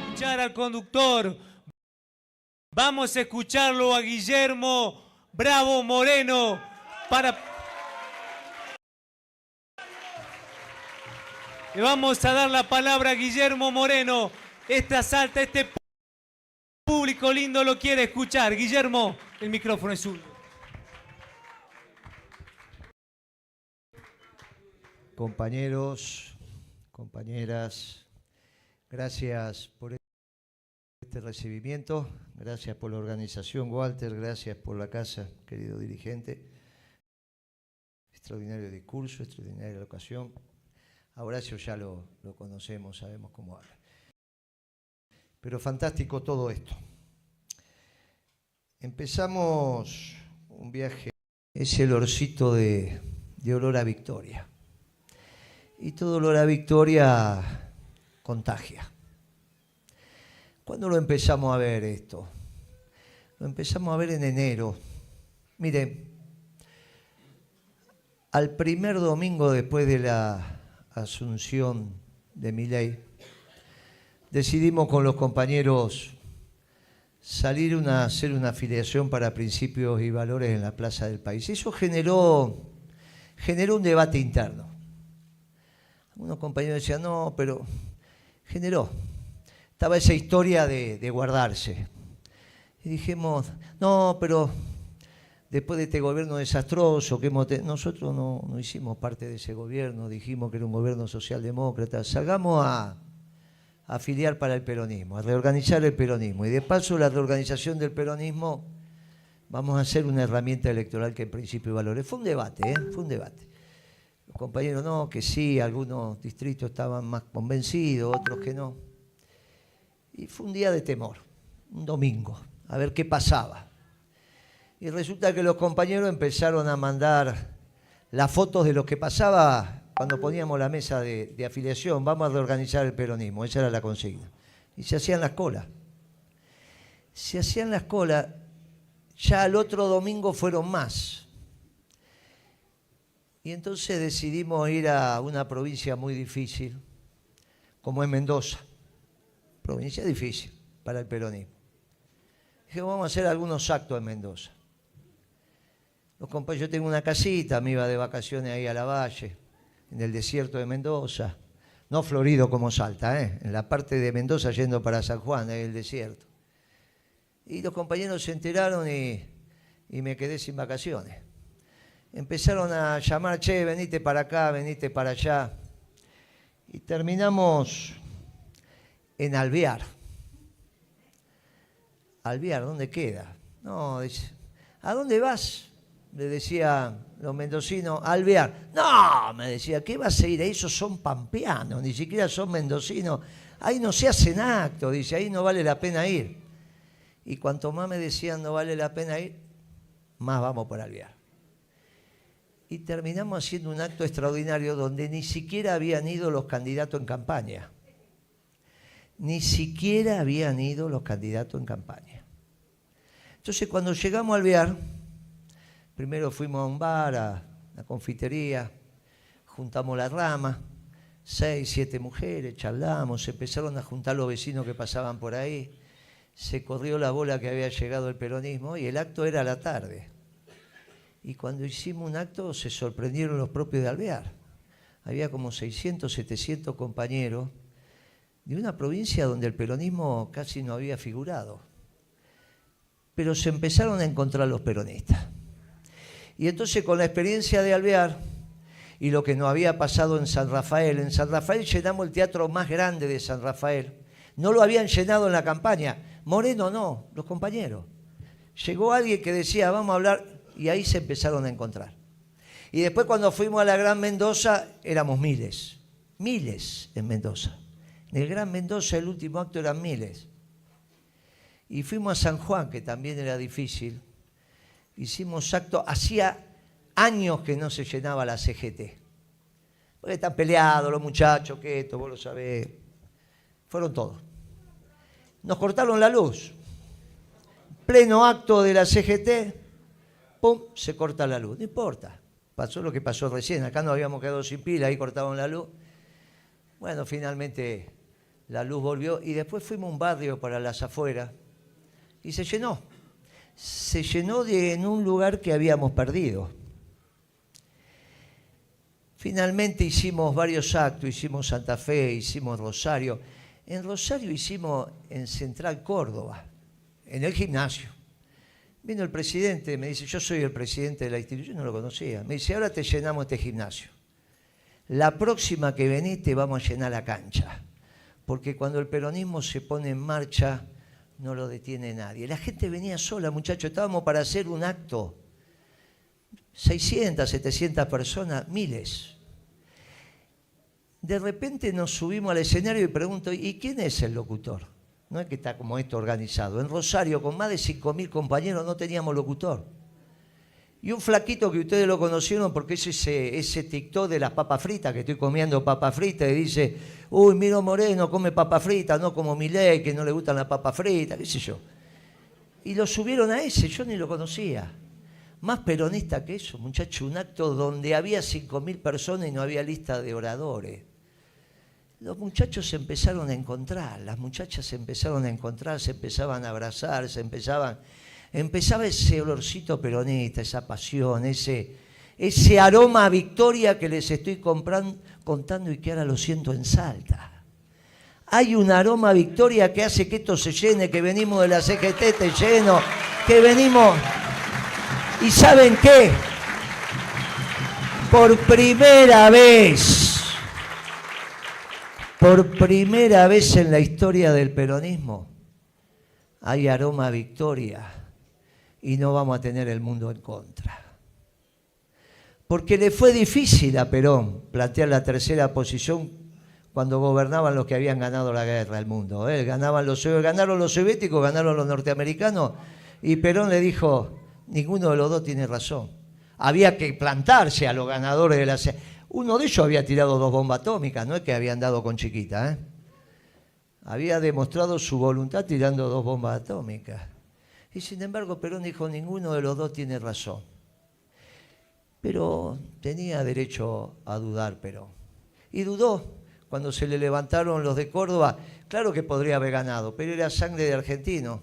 Escuchar al conductor. Vamos a escucharlo a Guillermo Bravo Moreno para... Le vamos a dar la palabra a Guillermo Moreno. Esta salta, este público lindo lo quiere escuchar. Guillermo, el micrófono es suyo. Compañeros, compañeras, gracias por este recibimiento, gracias por la organización, Walter, gracias por la casa, querido dirigente. Extraordinario discurso, extraordinaria ocasión. A Horacio ya lo conocemos, sabemos cómo habla. Pero fantástico todo esto. Empezamos un viaje, ese olorcito de olor a victoria. Y todo olor a victoria contagia. ¿Cuándo lo empezamos a ver esto? Lo empezamos a ver en enero. Miren, al primer domingo después de la asunción de Milei, decidimos con los compañeros salir a hacer una afiliación para principios y valores en la Plaza del País. Eso generó un debate interno. Algunos compañeros decían, no, pero generó. Estaba esa historia de guardarse. Y dijimos, no, pero después de este gobierno desastroso que nosotros no hicimos parte de ese gobierno, dijimos que era un gobierno socialdemócrata, salgamos a afiliar para el peronismo, a reorganizar el peronismo. Y de paso la reorganización del peronismo vamos a hacer una herramienta electoral que en principio y valores. Fue un debate, fue un debate. Los compañeros no, que sí, algunos distritos estaban más convencidos, otros que no. Y fue un día de temor, un domingo, a ver qué pasaba. Y resulta que los compañeros empezaron a mandar las fotos de lo que pasaba cuando poníamos la mesa de afiliación. Vamos a reorganizar el peronismo, esa era la consigna. Y se hacían las colas. Se hacían las colas, ya al otro domingo fueron más. Y entonces decidimos ir a una provincia muy difícil, como es Mendoza. Provincia difícil para el peronismo. Dije, vamos a hacer algunos actos en Mendoza. Los compañeros, yo tengo una casita, me iba de vacaciones ahí a la Valle, en el desierto de Mendoza. No florido como Salta, en la parte de Mendoza yendo para San Juan, ahí el desierto. Y los compañeros se enteraron y me quedé sin vacaciones. Empezaron a llamar, che, venite para acá, venite para allá. Y terminamos en Alvear. Alvear, ¿dónde queda? No, dice, ¿a dónde vas? Le decía los mendocinos, Alvear. No, me decía, ¿qué vas a ir? Esos son pampeanos, ni siquiera son mendocinos. Ahí no se hacen actos, dice, ahí no vale la pena ir. Y cuanto más me decían no vale la pena ir, más vamos por Alvear. Y terminamos haciendo un acto extraordinario donde ni siquiera habían ido los candidatos en campaña. Ni siquiera habían ido los candidatos en campaña. Entonces, cuando llegamos a Alvear, primero fuimos a un bar, a la confitería, juntamos la rama, 6, 7 mujeres, charlamos, se empezaron a juntar los vecinos que pasaban por ahí, se corrió la bola que había llegado el peronismo y el acto era a la tarde. Y cuando hicimos un acto se sorprendieron los propios de Alvear. Había como 600, 700 compañeros de una provincia donde el peronismo casi no había figurado. Pero se empezaron a encontrar los peronistas. Y entonces con la experiencia de Alvear y lo que nos había pasado en San Rafael llenamos el teatro más grande de San Rafael. No lo habían llenado en la campaña. Moreno no, los compañeros. Llegó alguien que decía, vamos a hablar, y ahí se empezaron a encontrar. Y después cuando fuimos a la Gran Mendoza, éramos miles en Mendoza. En el Gran Mendoza el último acto eran miles. Y fuimos a San Juan, que también era difícil. Hicimos actos, hacía años que no se llenaba la CGT. Porque están peleados los muchachos, que esto, vos lo sabés. Fueron todos. Nos cortaron la luz. Pleno acto de la CGT, ¡pum!, se corta la luz. No importa. pasó lo que pasó recién. Acá nos habíamos quedado sin pila, ahí cortaban la luz. Bueno, finalmente la luz volvió y después fuimos a un barrio para las afueras y se llenó. Se llenó en un lugar que habíamos perdido. Finalmente hicimos varios actos, hicimos Santa Fe, hicimos Rosario. En Rosario hicimos en Central Córdoba, en el gimnasio. Vino el presidente, me dice, yo soy el presidente de la institución, no lo conocía. Me dice, ahora te llenamos este gimnasio. La próxima que venís te vamos a llenar la cancha. Porque cuando el peronismo se pone en marcha, no lo detiene nadie. La gente venía sola, muchachos, estábamos para hacer un acto. 600, 700 personas, miles. De repente nos subimos al escenario y pregunto, ¿y quién es el locutor? No es que está como esto organizado. En Rosario, con más de 5.000 compañeros, no teníamos locutor. Y un flaquito que ustedes lo conocieron porque es ese TikTok de las papas fritas, que estoy comiendo papas fritas, y dice, uy, Miro Moreno come papas fritas, no como Milei, que no le gustan las papas fritas, qué sé yo. Y lo subieron a ese, yo ni lo conocía. Más peronista que eso, muchacho, un acto donde había 5.000 personas y no había lista de oradores. Los muchachos se empezaron a encontrar, las muchachas se empezaron a encontrar, se empezaban a abrazar, empezaba ese olorcito peronista, esa pasión, ese aroma a victoria que les estoy contando y que ahora lo siento en Salta. Hay un aroma a victoria que hace que esto se llene, que venimos de la CGT esté lleno, que venimos... ¿Y saben qué? Por primera vez en la historia del peronismo, hay aroma a victoria y no vamos a tener el mundo en contra. Porque le fue difícil a Perón plantear la tercera posición cuando gobernaban los que habían ganado la guerra del mundo. Ganaron los soviéticos, ganaron los norteamericanos y Perón le dijo... Ninguno de los dos tiene razón. Había que plantarse a los ganadores de la... Uno de ellos había tirado 2 bombas atómicas, no es que había andado con chiquita, ¿eh? Había demostrado su voluntad tirando 2 bombas atómicas. Y sin embargo Perón dijo, ninguno de los dos tiene razón. Pero tenía derecho a dudar Perón. Y dudó cuando se le levantaron los de Córdoba. Claro que podría haber ganado, pero era sangre de argentino.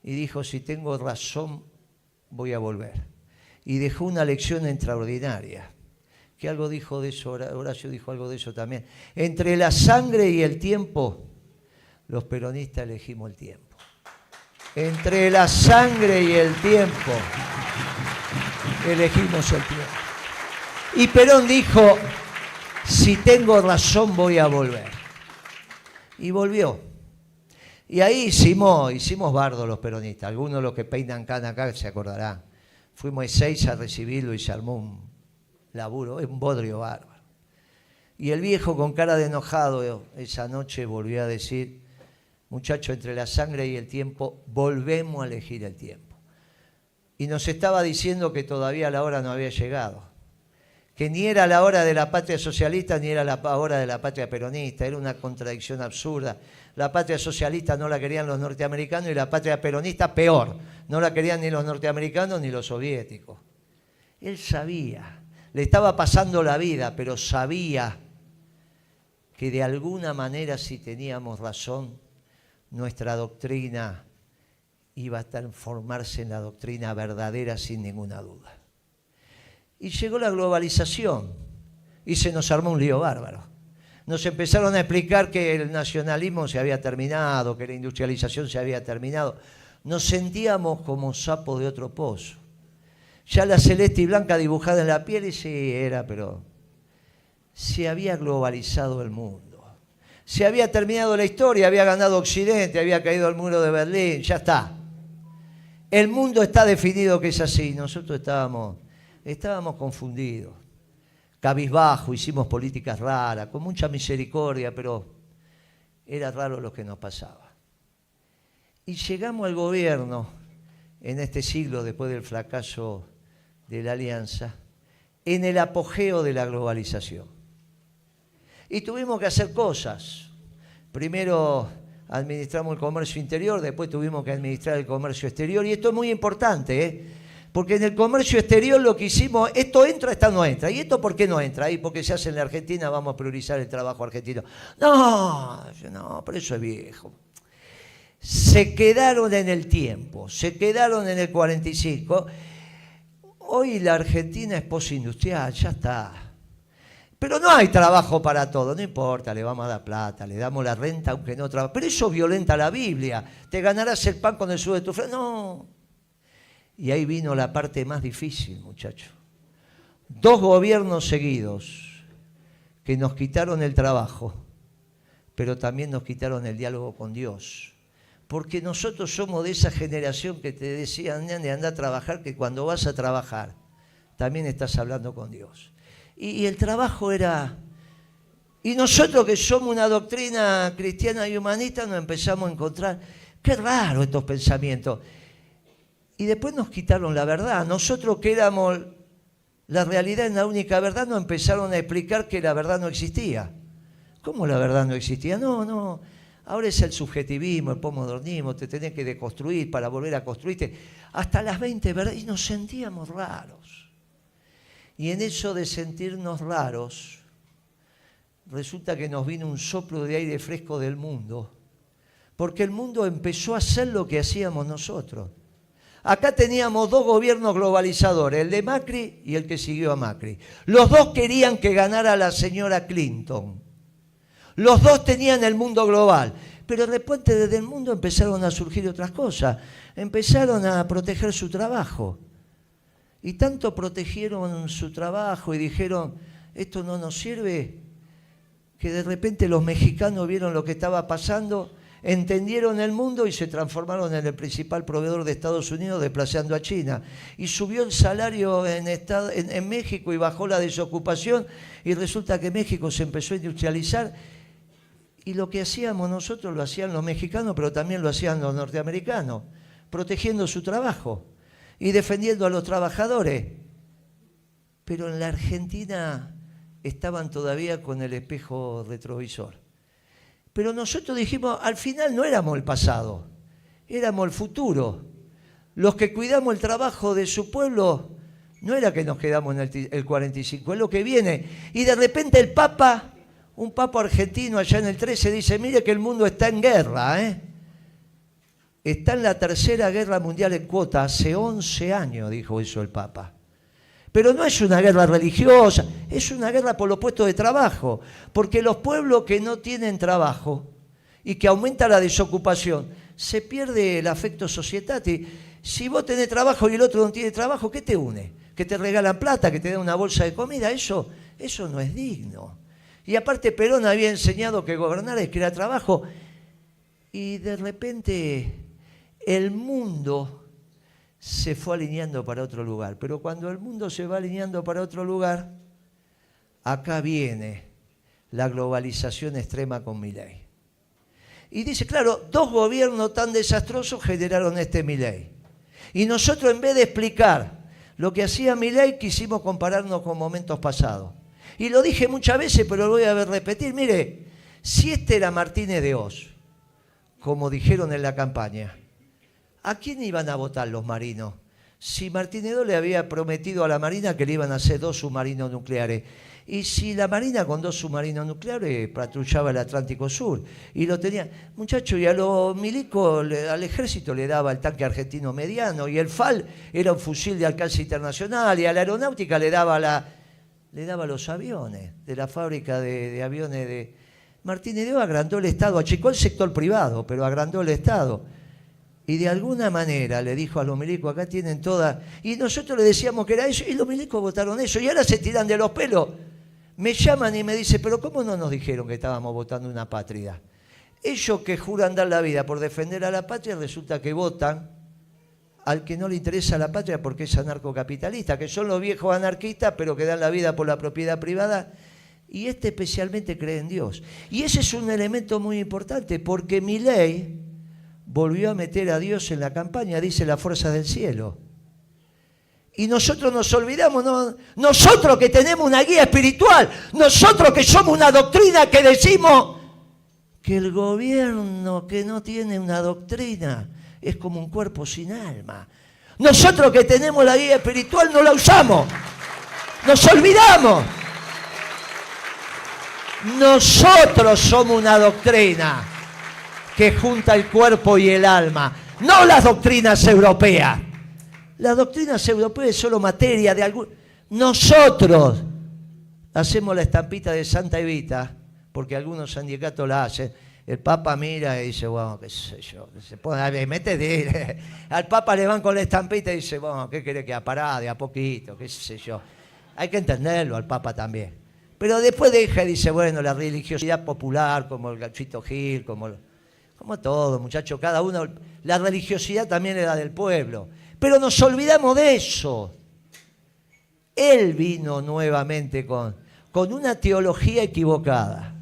Y dijo, si tengo razón... voy a volver. Y dejó una lección extraordinaria, que algo dijo de eso, Horacio dijo algo de eso también. Entre la sangre y el tiempo, los peronistas elegimos el tiempo. Entre la sangre y el tiempo, elegimos el tiempo. Y Perón dijo, si tengo razón voy a volver. Y volvió. Y ahí hicimos bardo los peronistas. Algunos de los que peinan cana acá se acordarán. Fuimos a Ezeiza a recibirlo y se armó un laburo, un bodrio bárbaro. Y el viejo con cara de enojado esa noche volvió a decir, muchacho, entre la sangre y el tiempo, volvemos a elegir el tiempo. Y nos estaba diciendo que todavía la hora no había llegado. Que ni era la hora de la patria socialista ni era la hora de la patria peronista. Era una contradicción absurda. La patria socialista no la querían los norteamericanos y la patria peronista peor. No la querían ni los norteamericanos ni los soviéticos. Él sabía, le estaba pasando la vida, pero sabía que de alguna manera, si teníamos razón, nuestra doctrina iba a transformarse en la doctrina verdadera sin ninguna duda. Y llegó la globalización y se nos armó un lío bárbaro. Nos empezaron a explicar que el nacionalismo se había terminado, que la industrialización se había terminado. Nos sentíamos como sapos de otro pozo. Ya la celeste y blanca dibujada en la piel, y sí, era, pero se había globalizado el mundo. Se había terminado la historia, había ganado Occidente, había caído el muro de Berlín, ya está. El mundo está definido que es así. Nosotros estábamos confundidos, cabizbajo, hicimos políticas raras, con mucha misericordia, pero era raro lo que nos pasaba. Y llegamos al gobierno en este siglo, después del fracaso de la Alianza, en el apogeo de la globalización. Y tuvimos que hacer cosas. Primero administramos el comercio interior, después tuvimos que administrar el comercio exterior, y esto es muy importante, Porque en el comercio exterior lo que hicimos, esto entra, esta no entra. ¿Y esto por qué no entra? Y porque se hace en la Argentina, vamos a priorizar el trabajo argentino. No, pero eso es viejo. Se quedaron en el tiempo, se quedaron en el 45. Hoy la Argentina es postindustrial, ya está. Pero no hay trabajo para todo, no importa, le vamos a dar plata, le damos la renta aunque no trabaje. Pero eso violenta la Biblia. Te ganarás el pan con el sudor de tu frente. No. Y ahí vino la parte más difícil, muchachos. 2 gobiernos seguidos que nos quitaron el trabajo, pero también nos quitaron el diálogo con Dios. Porque nosotros somos de esa generación que te decían, nene, anda a trabajar, que cuando vas a trabajar también estás hablando con Dios. Y el trabajo era... Y nosotros que somos una doctrina cristiana y humanista nos empezamos a encontrar, qué raro estos pensamientos. Y después nos quitaron la verdad. Nosotros que éramos la realidad en la única verdad, nos empezaron a explicar que la verdad no existía. ¿Cómo la verdad no existía? No. Ahora es el subjetivismo, el posmodernismo, te tenés que deconstruir para volver a construirte. Hasta las 20 verdades. Y nos sentíamos raros. Y en eso de sentirnos raros, resulta que nos vino un soplo de aire fresco del mundo. Porque el mundo empezó a hacer lo que hacíamos nosotros. Acá teníamos 2 gobiernos globalizadores, el de Macri y el que siguió a Macri. Los 2 querían que ganara la señora Clinton. Los 2 tenían el mundo global. Pero de repente desde el mundo empezaron a surgir otras cosas. Empezaron a proteger su trabajo. Y tanto protegieron su trabajo y dijeron, esto no nos sirve, que de repente los mexicanos vieron lo que estaba pasando, entendieron el mundo y se transformaron en el principal proveedor de Estados Unidos, desplazando a China. Y subió el salario en México y bajó la desocupación, y resulta que México se empezó a industrializar. Y lo que hacíamos nosotros lo hacían los mexicanos, pero también lo hacían los norteamericanos, protegiendo su trabajo y defendiendo a los trabajadores. Pero en la Argentina estaban todavía con el espejo retrovisor. Pero nosotros dijimos, al final no éramos el pasado, éramos el futuro. Los que cuidamos el trabajo de su pueblo, no era que nos quedamos en el 45, es lo que viene. Y de repente el Papa, un Papa argentino allá en el 13, dice, mire que el mundo está en guerra, Está en la tercera guerra mundial en cuota, hace 11 años dijo eso el Papa. Pero no es una guerra religiosa, es una guerra por los puestos de trabajo. Porque los pueblos que no tienen trabajo y que aumenta la desocupación, se pierde el afecto societatis. Si vos tenés trabajo y el otro no tiene trabajo, ¿qué te une? Que te regalan plata, que te dan una bolsa de comida, eso no es digno. Y aparte Perón había enseñado que gobernar es crear trabajo. Y de repente el mundo se fue alineando para otro lugar. Pero cuando el mundo se va alineando para otro lugar, acá viene la globalización extrema con Milei. Y dice, claro, 2 gobiernos tan desastrosos generaron este Milei. Y nosotros, en vez de explicar lo que hacía Milei, quisimos compararnos con momentos pasados. Y lo dije muchas veces, pero lo voy a repetir. Mire, si este era Martínez de Oz, como dijeron en la campaña, ¿a quién iban a votar los marinos? Si Martínez de Oz le había prometido a la Marina que le iban a hacer 2 submarinos nucleares. Y si la Marina con 2 submarinos nucleares patrullaba el Atlántico Sur. Y lo tenía, muchachos, y a los milicos, al ejército le daba el tanque argentino mediano. Y el FAL era un fusil de alcance internacional. Y a la aeronáutica le daba los aviones de la fábrica de aviones de... Martínez de Oz agrandó el Estado, achicó el sector privado, pero agrandó el Estado. Y de alguna manera le dijo a los milicos, acá tienen todas... Y nosotros le decíamos que era eso, y los milicos votaron eso, y ahora se tiran de los pelos. Me llaman y me dicen, pero ¿cómo no nos dijeron que estábamos votando una patria? Ellos que juran dar la vida por defender a la patria, resulta que votan al que no le interesa la patria porque es anarcocapitalista, que son los viejos anarquistas, pero que dan la vida por la propiedad privada. Y este especialmente cree en Dios. Y ese es un elemento muy importante, porque Milei volvió a meter a Dios en la campaña, dice la fuerza del cielo. Y nosotros nos olvidamos, ¿no? Nosotros que tenemos una guía espiritual, nosotros que somos una doctrina que decimos que el gobierno que no tiene una doctrina es como un cuerpo sin alma. Nosotros que tenemos la guía espiritual no la usamos. Nos olvidamos. Nosotros somos una doctrina que junta el cuerpo y el alma, no las doctrinas europeas. Las doctrinas europeas es solo materia de algún... Nosotros hacemos la estampita de Santa Evita, porque algunos sindicatos la hacen. El Papa mira y dice, bueno, qué sé yo, se pone, mete al Papa le van con la estampita y dice, bueno, ¿qué quiere que apará de a poquito? Qué sé yo. Hay que entenderlo al Papa también. Pero después deja y dice, bueno, la religiosidad popular, como el Gachito Gil, como todo, muchachos, cada uno, la religiosidad también era del pueblo. Pero nos olvidamos de eso. Él vino nuevamente con una teología equivocada,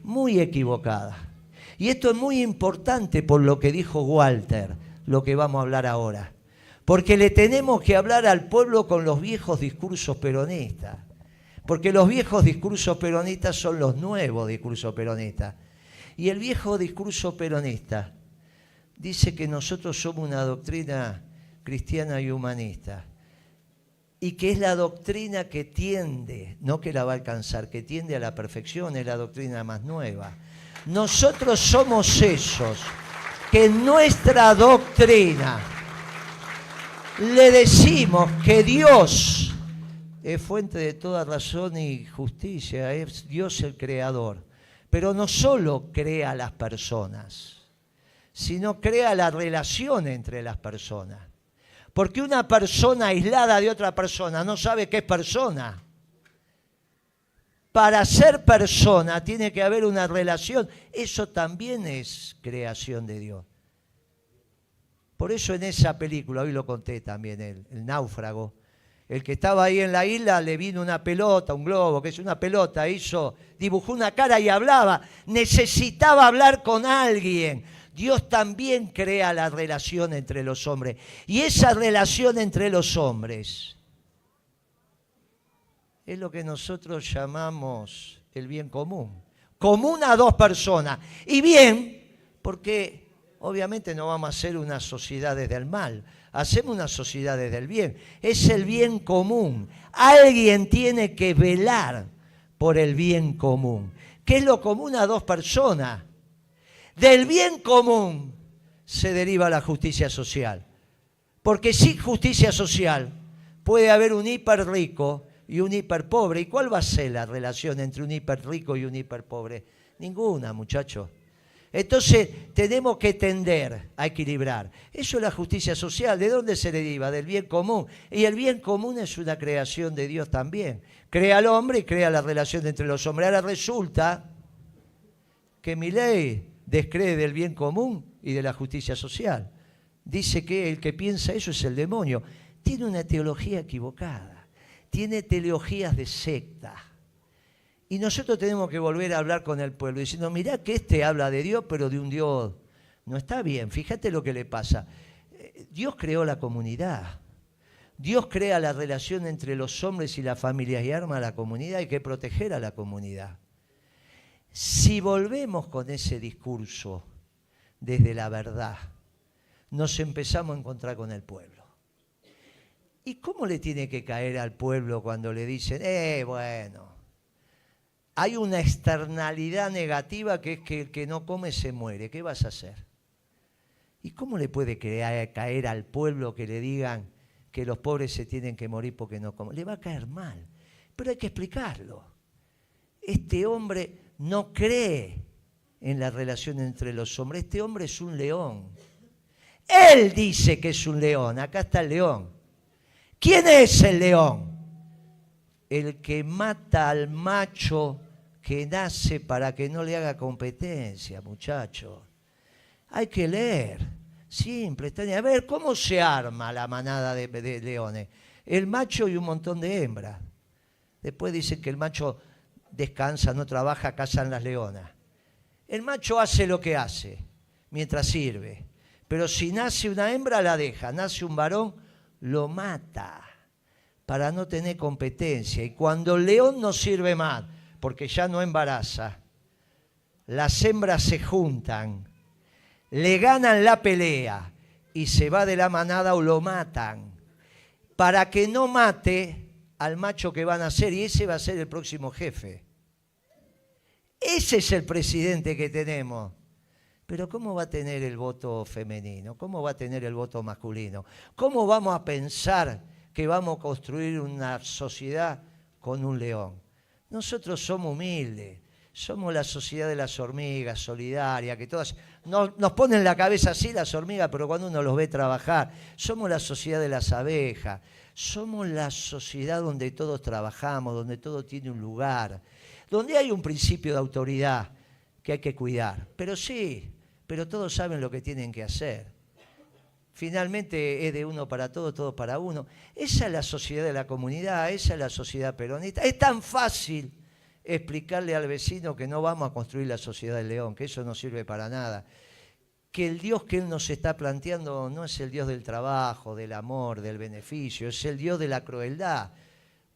muy equivocada. Y esto es muy importante por lo que dijo Walter, lo que vamos a hablar ahora. Porque le tenemos que hablar al pueblo con los viejos discursos peronistas. Porque los viejos discursos peronistas son los nuevos discursos peronistas. Y el viejo discurso peronista dice que nosotros somos una doctrina cristiana y humanista. Y que es la doctrina que tiende, no que la va a alcanzar, que tiende a la perfección, es la doctrina más nueva. Nosotros somos esos que en nuestra doctrina le decimos que Dios es fuente de toda razón y justicia, es Dios el creador. Pero no solo crea las personas, sino crea la relación entre las personas. Porque una persona aislada de otra persona no sabe qué es persona. Para ser persona tiene que haber una relación. Eso también es creación de Dios. Por eso en esa película, hoy lo conté también, el náufrago, el que estaba ahí en la isla, le vino una pelota, un globo, que es una pelota, dibujó una cara y hablaba. Necesitaba hablar con alguien. Dios también crea la relación entre los hombres. Y esa relación entre los hombres es lo que nosotros llamamos el bien común. Común a dos personas. Y bien, porque obviamente no vamos a hacer una sociedad desde el mal. Hacemos una sociedad desde el bien. Es el bien común. Alguien tiene que velar por el bien común. ¿Qué es lo común a dos personas? Del bien común se deriva la justicia social. Porque sin justicia social puede haber un hiper rico y un hiper pobre. ¿Y cuál va a ser la relación entre un hiper rico y un hiper pobre? Ninguna, muchachos. Entonces tenemos que tender a equilibrar. Eso es la justicia social. ¿De dónde se deriva? Del bien común. Y el bien común es una creación de Dios también. Crea al hombre y crea la relación entre los hombres. Ahora resulta que mi ley descree del bien común y de la justicia social. Dice que el que piensa eso es el demonio. Tiene una teología equivocada. Tiene teologías de secta. Y nosotros tenemos que volver a hablar con el pueblo diciendo, mirá que este habla de Dios, pero de un Dios. No está bien, fíjate lo que le pasa. Dios creó la comunidad. Dios crea la relación entre los hombres y las familias y arma a la comunidad. Hay que proteger a la comunidad. Si volvemos con ese discurso desde la verdad, nos empezamos a encontrar con el pueblo. ¿Y cómo le tiene que caer al pueblo cuando le dicen, bueno, hay una externalidad negativa que es que el que no come se muere, ¿qué vas a hacer? ¿Y cómo le puede caer al pueblo que le digan que los pobres se tienen que morir porque no comen? Le va a caer mal, pero hay que explicarlo. Este hombre no cree en la relación entre los hombres. Este hombre es un león. Él dice que es un león. Acá está el león. ¿Quién es el león? El que mata al macho que nace para que no le haga competencia, muchachos. Hay que leer. Simple. A ver, ¿cómo se arma la manada de leones? El macho y un montón de hembras. Después dicen que el macho descansa, no trabaja, cazan las leonas. El macho hace lo que hace, mientras sirve. Pero si nace una hembra, la deja. Nace un varón, lo mata, para no tener competencia. Y cuando el león no sirve más, porque ya no embaraza, las hembras se juntan, le ganan la pelea y se va de la manada o lo matan, para que no mate al macho que van a ser, y ese va a ser el próximo jefe. Ese es el presidente que tenemos. Pero ¿cómo va a tener el voto femenino? ¿Cómo va a tener el voto masculino? ¿Cómo vamos a pensar que vamos a construir una sociedad con un león? Nosotros somos humildes, somos la sociedad de las hormigas, solidaria, que todas nos ponen en la cabeza así las hormigas, pero cuando uno los ve trabajar, somos la sociedad de las abejas, somos la sociedad donde todos trabajamos, donde todo tiene un lugar, donde hay un principio de autoridad que hay que cuidar. Pero sí, pero todos saben lo que tienen que hacer. Finalmente es de uno para todos, todo para uno. Esa es la sociedad de la comunidad, esa es la sociedad peronista. Es tan fácil explicarle al vecino que no vamos a construir la sociedad del león, que eso no sirve para nada. Que el Dios que él nos está planteando no es el Dios del trabajo, del amor, del beneficio, es el Dios de la crueldad,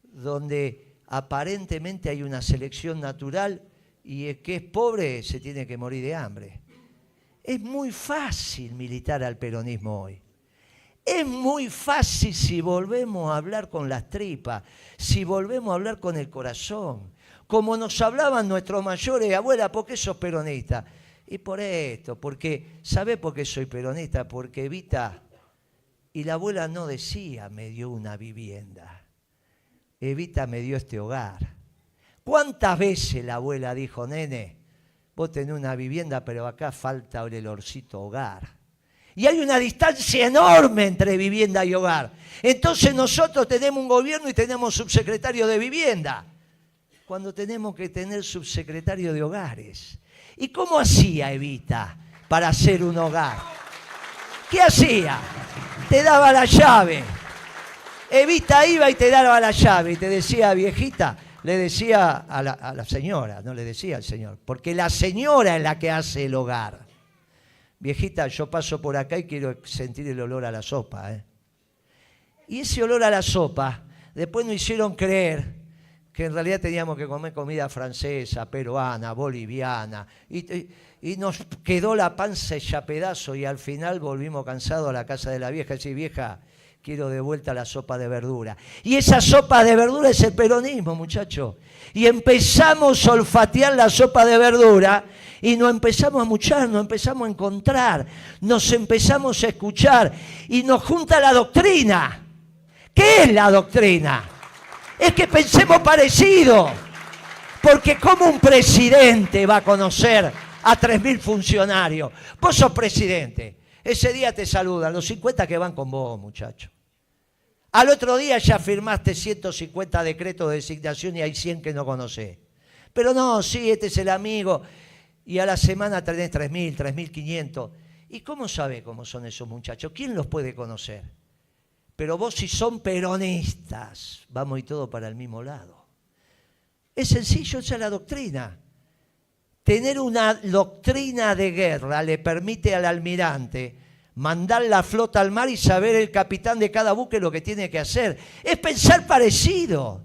donde aparentemente hay una selección natural y el que es pobre se tiene que morir de hambre. Es muy fácil militar al peronismo hoy. Es muy fácil si volvemos a hablar con las tripas, si volvemos a hablar con el corazón. Como nos hablaban nuestros mayores, abuela, ¿por qué sos peronista? Y por esto, porque, ¿sabés por qué soy peronista? Porque Evita, y la abuela no decía, me dio una vivienda. Evita me dio este hogar. ¿Cuántas veces la abuela dijo, nene, vos tenés una vivienda, pero acá falta el olorcito hogar? Y hay una distancia enorme entre vivienda y hogar. Entonces nosotros tenemos un gobierno y tenemos subsecretario de vivienda, cuando tenemos que tener subsecretario de hogares. ¿Y cómo hacía Evita para hacer un hogar? ¿Qué hacía? Te daba la llave. Evita iba y te daba la llave y te decía, viejita, le decía a la señora, no le decía al señor, porque la señora es la que hace el hogar. Viejita, yo paso por acá y quiero sentir el olor a la sopa. Y ese olor a la sopa, después nos hicieron creer que en realidad teníamos que comer comida francesa, peruana, boliviana, y nos quedó la panza hecha a pedazo y al final volvimos cansados a la casa de la vieja y decir, vieja, quiero de vuelta la sopa de verdura. Y esa sopa de verdura es el peronismo, muchachos. Y empezamos a olfatear la sopa de verdura y nos empezamos a muchar, nos empezamos a encontrar, nos empezamos a escuchar y nos junta la doctrina. ¿Qué es la doctrina? Es que pensemos parecido, porque ¿cómo un presidente va a conocer a 3.000 funcionarios? Vos sos presidente, ese día te saludan los 50 que van con vos, muchacho. Al otro día ya firmaste 150 decretos de designación y hay 100 que no conocés. Pero no, sí, este es el amigo, y a la semana tenés 3.000, 3.500. ¿Y cómo sabés cómo son esos muchachos? ¿Quién los puede conocer? Pero vos si son peronistas, vamos y todo para el mismo lado. Es sencillo, esa es la doctrina. Tener una doctrina de guerra le permite al almirante mandar la flota al mar y saber el capitán de cada buque lo que tiene que hacer. Es pensar parecido.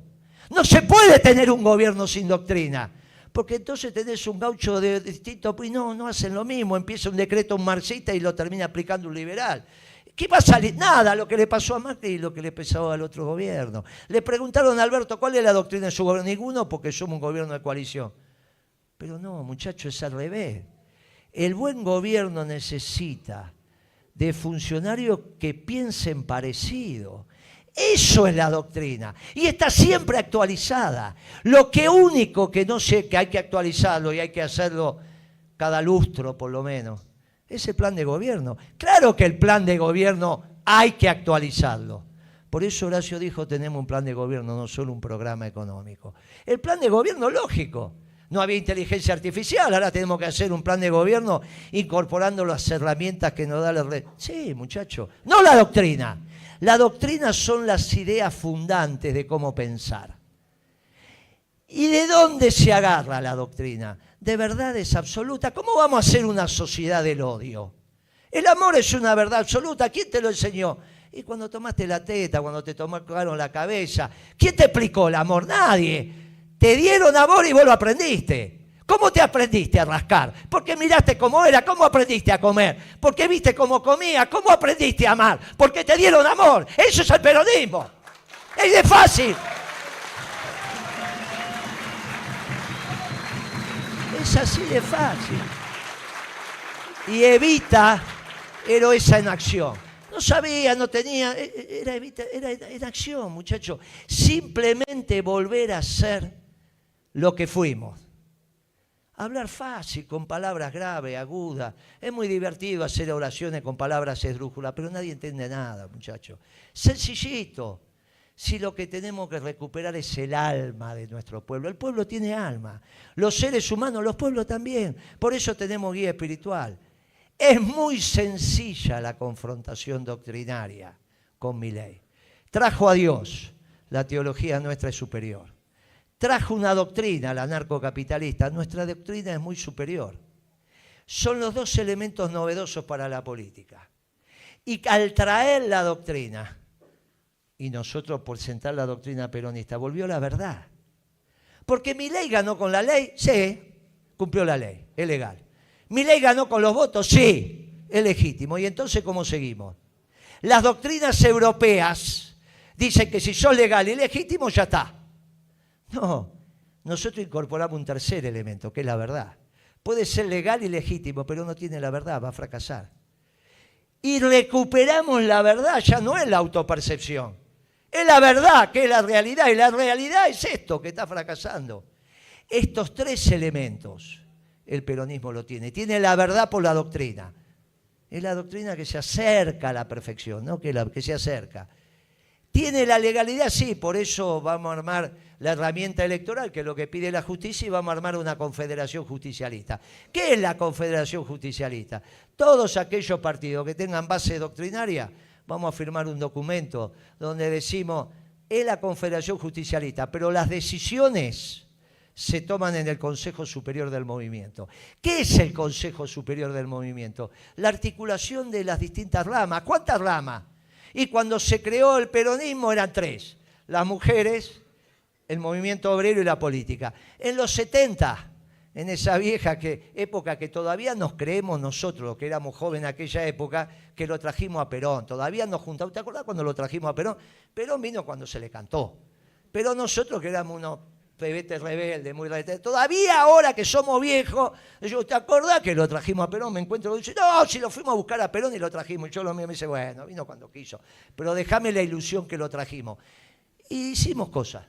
No se puede tener un gobierno sin doctrina, porque entonces tenés un gaucho de distinto, y no hacen lo mismo. Empieza un decreto un marxista y lo termina aplicando un liberal. ¿Qué va a salir? Nada, lo que le pasó a Macri y lo que le pasó al otro gobierno. Le preguntaron a Alberto, ¿cuál es la doctrina de su gobierno? Ninguno, porque somos un gobierno de coalición. Pero no, muchachos, es al revés. El buen gobierno necesita de funcionarios que piensen parecido. Eso es la doctrina. Y está siempre actualizada. Lo que único que no sé, que hay que actualizarlo y hay que hacerlo cada lustro por lo menos, es el plan de gobierno. Claro que el plan de gobierno hay que actualizarlo. Por eso Horacio dijo, tenemos un plan de gobierno, no solo un programa económico. El plan de gobierno, lógico. No había inteligencia artificial, ahora tenemos que hacer un plan de gobierno incorporando las herramientas que nos da la red. Sí, muchachos, no la doctrina. La doctrina son las ideas fundantes de cómo pensar. ¿Y de dónde se agarra la doctrina? De verdades absolutas. ¿Cómo vamos a hacer una sociedad del odio? El amor es una verdad absoluta. ¿Quién te lo enseñó? Y cuando tomaste la teta, cuando te tomaron la cabeza, ¿quién te explicó el amor? Nadie. Te dieron amor y vos lo aprendiste. ¿Cómo te aprendiste a rascar? Porque miraste cómo era. ¿Cómo aprendiste a comer? Porque viste cómo comía. ¿Cómo aprendiste a amar? Porque te dieron amor. Eso es el peronismo. Es de fácil. Es así de fácil. Y Evita héroesa en acción. No sabía, no tenía, era en acción, muchachos. Simplemente volver a ser lo que fuimos. Hablar fácil, con palabras graves, agudas. Es muy divertido hacer oraciones con palabras esdrújulas, pero nadie entiende nada, muchachos. Sencillito. Si lo que tenemos que recuperar es el alma de nuestro pueblo. El pueblo tiene alma. Los seres humanos, los pueblos también. Por eso tenemos guía espiritual. Es muy sencilla la confrontación doctrinaria con Milei. Trajo a Dios. La teología nuestra es superior. Trajo una doctrina, la anarcocapitalista. Nuestra doctrina es muy superior. Son los dos elementos novedosos para la política. Y al traer la doctrina, y nosotros por sentar la doctrina peronista, volvió la verdad. Porque Milei ganó con la ley, sí, cumplió la ley, es legal. Milei ganó con los votos, sí, es legítimo. ¿Y entonces cómo seguimos? Las doctrinas europeas dicen que si sos legal y legítimo, ya está. No, nosotros incorporamos un tercer elemento, que es la verdad. Puede ser legal y legítimo, pero no tiene la verdad, va a fracasar. Y recuperamos la verdad, ya no es la autopercepción. Es la verdad, que es la realidad, y la realidad es esto que está fracasando. Estos tres elementos, el peronismo lo tiene. Tiene la verdad por la doctrina. Es la doctrina que se acerca a la perfección, no que se acerca. Tiene la legalidad, sí, por eso vamos a armar la herramienta electoral, que es lo que pide la justicia, y vamos a armar una confederación justicialista. ¿Qué es la confederación justicialista? Todos aquellos partidos que tengan base doctrinaria, vamos a firmar un documento donde decimos, es la confederación justicialista, pero las decisiones se toman en el Consejo Superior del Movimiento. ¿Qué es el Consejo Superior del Movimiento? La articulación de las distintas ramas. ¿Cuántas ramas? Y cuando se creó el peronismo eran tres: las mujeres, el movimiento obrero y la política. En los 70, en esa vieja época que todavía nos creemos nosotros, los que éramos jóvenes en aquella época, que lo trajimos a Perón. Todavía nos juntamos. ¿Te acordás cuando lo trajimos a Perón? Perón vino cuando se le cantó. Pero nosotros que éramos unos pebetes rebeldes, muy rebeldes, todavía ahora que somos viejos, yo, ¿te acordás que lo trajimos a Perón? Me encuentro y dice, no, si lo fuimos a buscar a Perón y lo trajimos. Y yo lo mío me dice, bueno, vino cuando quiso, pero déjame la ilusión que lo trajimos. Y hicimos cosas.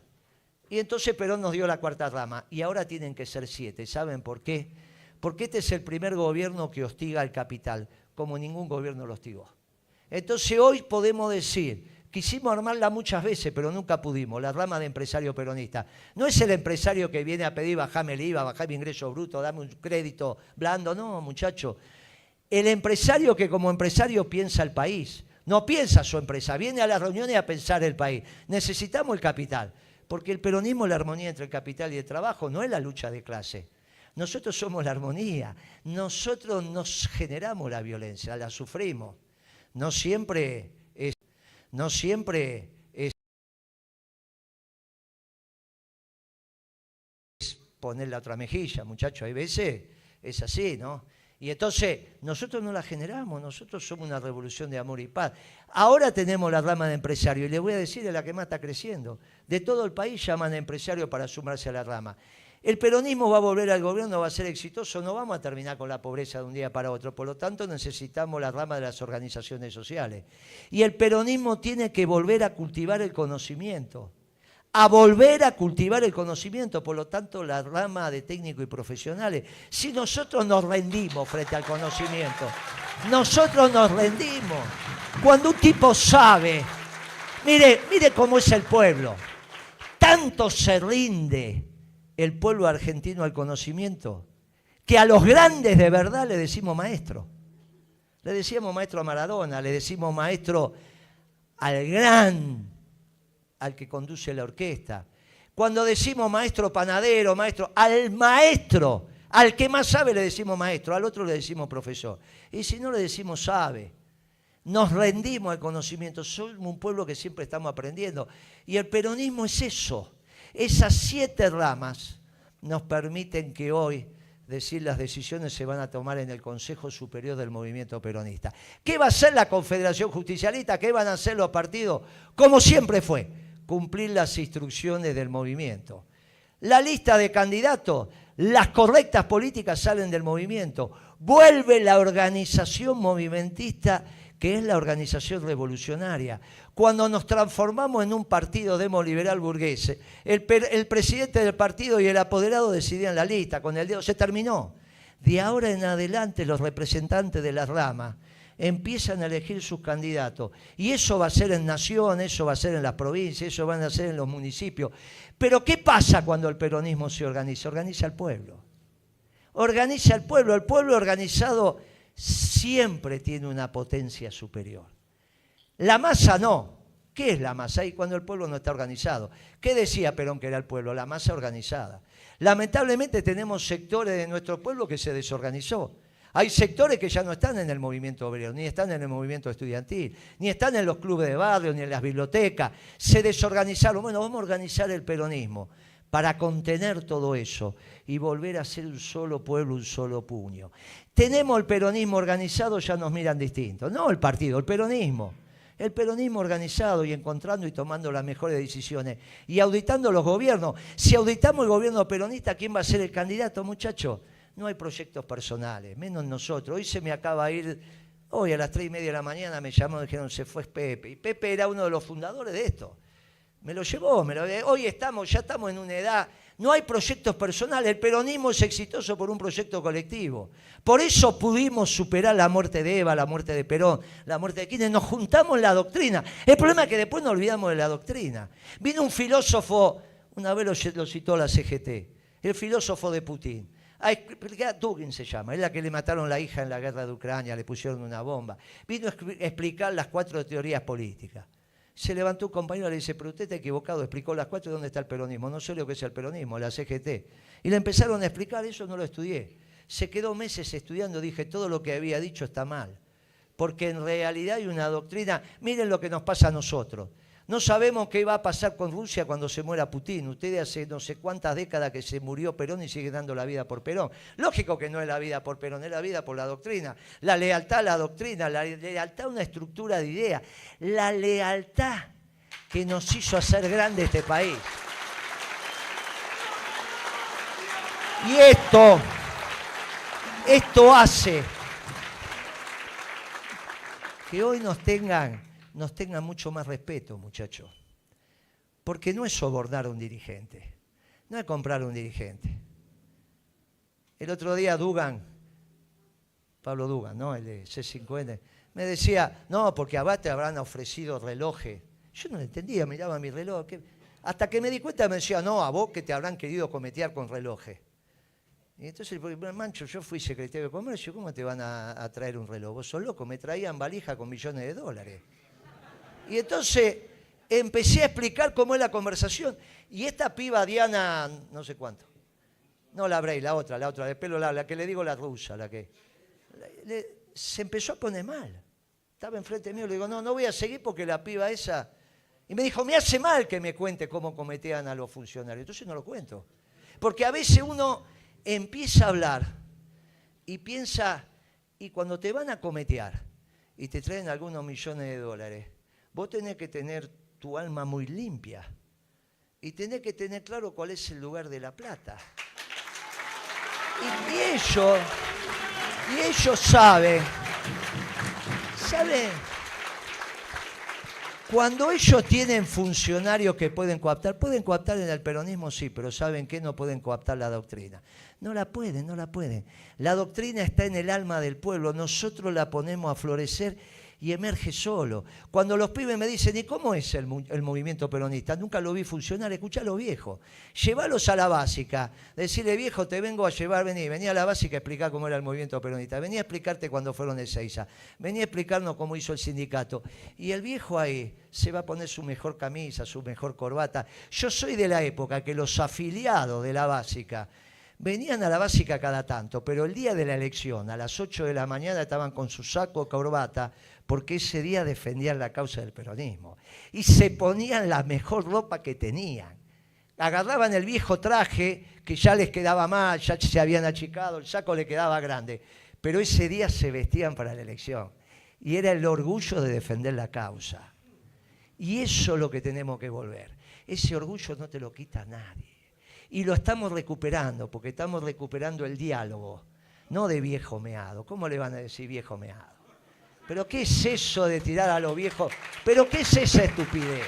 Y entonces Perón nos dio la cuarta rama, y ahora tienen que ser 7. ¿Saben por qué? Porque este es el primer gobierno que hostiga al capital, como ningún gobierno lo hostigó. Entonces hoy podemos decir, quisimos armarla muchas veces, pero nunca pudimos, la rama de empresario peronista. No es el empresario que viene a pedir bajame el IVA, bajame ingreso bruto, dame un crédito blando, no, muchacho. El empresario que como empresario piensa el país, no piensa su empresa, viene a las reuniones a pensar el país. Necesitamos el capital, porque el peronismo es la armonía entre el capital y el trabajo, no es la lucha de clase. Nosotros somos la armonía, nosotros nos generamos la violencia, la sufrimos. No siempre es poner la otra mejilla, muchachos. Hay veces es así, ¿no? Y entonces nosotros no la generamos, nosotros somos una revolución de amor y paz. Ahora tenemos la rama de empresario, y les voy a decir, es la que más está creciendo. De todo el país llaman a empresarios para sumarse a la rama. El peronismo va a volver al gobierno, va a ser exitoso, no vamos a terminar con la pobreza de un día para otro, por lo tanto necesitamos la rama de las organizaciones sociales. Y el peronismo tiene que volver a cultivar el conocimiento, por lo tanto la rama de técnicos y profesionales. Si nosotros nos rendimos frente al conocimiento, nosotros nos rendimos. Cuando un tipo sabe, mire cómo es el pueblo, tanto se rinde el pueblo argentino al conocimiento, que a los grandes de verdad le decimos maestro. Le decíamos maestro a Maradona, le decimos maestro al que conduce la orquesta. Cuando decimos maestro panadero, al que más sabe le decimos maestro, al otro le decimos profesor. Y si no le decimos sabe. Nos rendimos al conocimiento, somos un pueblo que siempre estamos aprendiendo. Y el peronismo es eso. Esas 7 ramas nos permiten que hoy decir las decisiones se van a tomar en el Consejo Superior del Movimiento Peronista. ¿Qué va a hacer la Confederación Justicialista? ¿Qué van a hacer los partidos? Como siempre fue, cumplir las instrucciones del movimiento. La lista de candidatos, las correctas políticas salen del movimiento. Vuelve la organización movimentista, que es la organización revolucionaria. Cuando nos transformamos en un partido demoliberal burgués, el presidente del partido y el apoderado decidían la lista, con el dedo se terminó. De ahora en adelante los representantes de las ramas empiezan a elegir sus candidatos. Y eso va a ser en nación, eso va a ser en las provincias, eso van a ser en los municipios. Pero ¿qué pasa cuando el peronismo se organiza? Organiza al pueblo. Organiza al pueblo. El pueblo organizado siempre tiene una potencia superior. La masa no. ¿Qué es la masa? Y cuando el pueblo no está organizado. ¿Qué decía Perón que era el pueblo? La masa organizada. Lamentablemente tenemos sectores de nuestro pueblo que se desorganizó. Hay sectores que ya no están en el movimiento obrero, ni están en el movimiento estudiantil, ni están en los clubes de barrio, ni en las bibliotecas. Se desorganizaron. Bueno, vamos a organizar el peronismo para contener todo eso y volver a ser un solo pueblo, un solo puño. Tenemos el peronismo organizado, ya nos miran distinto. No el partido, el peronismo. El peronismo organizado y encontrando y tomando las mejores decisiones y auditando los gobiernos. Si auditamos el gobierno peronista, ¿quién va a ser el candidato, muchachos? No hay proyectos personales, menos nosotros. Hoy se me acaba de ir, hoy a las 3:30 de la mañana me llamaron y dijeron, se fue Pepe. Y Pepe era uno de los fundadores de esto. Me lo llevó, hoy ya estamos en una edad, no hay proyectos personales, el peronismo es exitoso por un proyecto colectivo. Por eso pudimos superar la muerte de Eva, la muerte de Perón, la muerte de Kirchner, nos juntamos en la doctrina. El problema es que después nos olvidamos de la doctrina. Vino un filósofo, una vez lo citó la CGT, el filósofo de Putin. Dugin se llama, es la que le mataron la hija en la guerra de Ucrania, le pusieron una bomba. Vino a explicar las 4 teorías políticas. Se levantó un compañero y le dice, pero usted está equivocado, explicó las 4 dónde está el peronismo. No sé lo que es el peronismo, la CGT. Y le empezaron a explicar, eso no lo estudié. Se quedó meses estudiando, dije, todo lo que había dicho está mal. Porque en realidad hay una doctrina, miren lo que nos pasa a nosotros. No sabemos qué va a pasar con Rusia cuando se muera Putin. Ustedes hace no sé cuántas décadas que se murió Perón y sigue dando la vida por Perón. Lógico que no es la vida por Perón, es la vida por la doctrina. La lealtad a la doctrina, la lealtad a una estructura de ideas. La lealtad que nos hizo hacer grande este país. Y esto hace que hoy nos tengan mucho más respeto, muchachos. Porque no es sobornar a un dirigente, no es comprar a un dirigente. El otro día Pablo Dugan, ¿no? El de C5N, me decía, no, porque a vos te habrán ofrecido relojes. Yo no lo entendía, miraba mi reloj. Hasta que me di cuenta me decía, no, a vos que te habrán querido cometear con relojes. Y entonces, Mancho, yo fui secretario de Comercio, ¿cómo te van a traer un reloj? Vos sos loco, me traían valija con millones de dólares. Y entonces empecé a explicar cómo es la conversación. Y esta piba Diana, no sé cuánto. No la Bray, la otra, de pelo largo, la que le digo la rusa, se empezó a poner mal. Estaba enfrente mío, le digo, no voy a seguir porque la piba esa... Y me dijo, me hace mal que me cuente cómo cometían a los funcionarios. Entonces no lo cuento. Porque a veces uno empieza a hablar y piensa, y cuando te van a cometear y te traen algunos millones de dólares, vos tenés que tener tu alma muy limpia y tenés que tener claro cuál es el lugar de la plata. Y ellos saben, cuando ellos tienen funcionarios que pueden coaptar en el peronismo sí, pero ¿saben qué? No pueden coaptar la doctrina. No la pueden. La doctrina está en el alma del pueblo, nosotros la ponemos a florecer y emerge solo. Cuando los pibes me dicen, ¿y cómo es el movimiento peronista? Nunca lo vi funcionar, escuchá a los viejos. Llévalos a la básica, decirle, viejo, te vengo a llevar, vení a la básica a explicar cómo era el movimiento peronista, vení a explicarte cuando fueron de Ezeiza, vení a explicarnos cómo hizo el sindicato. Y el viejo ahí se va a poner su mejor camisa, su mejor corbata. Yo soy de la época que los afiliados de la básica venían a la básica cada tanto, pero el día de la elección, a las 8 de la mañana, estaban con su saco, corbata, porque ese día defendían la causa del peronismo. Y se ponían la mejor ropa que tenían. agarraban el viejo traje que ya les quedaba mal, ya se habían achicado, el saco le quedaba grande, pero ese día se vestían para la elección y era el orgullo de defender la causa. Y eso es lo que tenemos que volver. Ese orgullo no te lo quita nadie. Y lo estamos recuperando, porque estamos recuperando el diálogo, no de viejo meado. ¿Cómo le van a decir viejo meado? ¿Pero qué es eso de tirar a los viejos? ¿Pero qué es esa estupidez?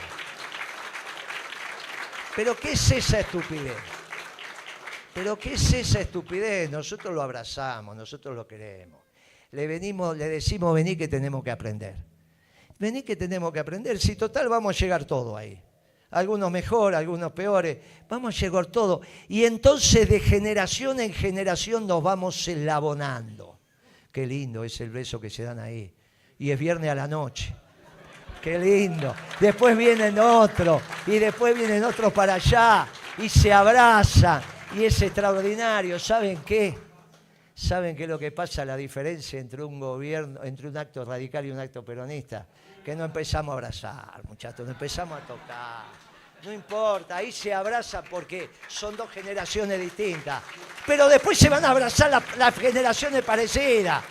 ¿Pero qué es esa estupidez? ¿Pero qué es esa estupidez? Nosotros lo abrazamos, nosotros lo queremos. Le decimos, vení que tenemos que aprender. Vení que tenemos que aprender. Si total vamos a llegar todo ahí. Algunos mejor, algunos peores. Vamos a llegar todo. Y entonces de generación en generación nos vamos eslabonando. Qué lindo es el beso que se dan ahí. Y es viernes a la noche. Qué lindo. Después vienen otros. Y después vienen otros para allá. Y se abrazan. Y es extraordinario. ¿Saben qué? ¿Saben qué es lo que pasa? La diferencia entre un gobierno, entre un acto radical y un acto peronista. Que no empezamos a abrazar, muchachos. No empezamos a tocar. No importa. Ahí se abrazan porque son dos generaciones distintas. Pero después se van a abrazar las generaciones parecidas.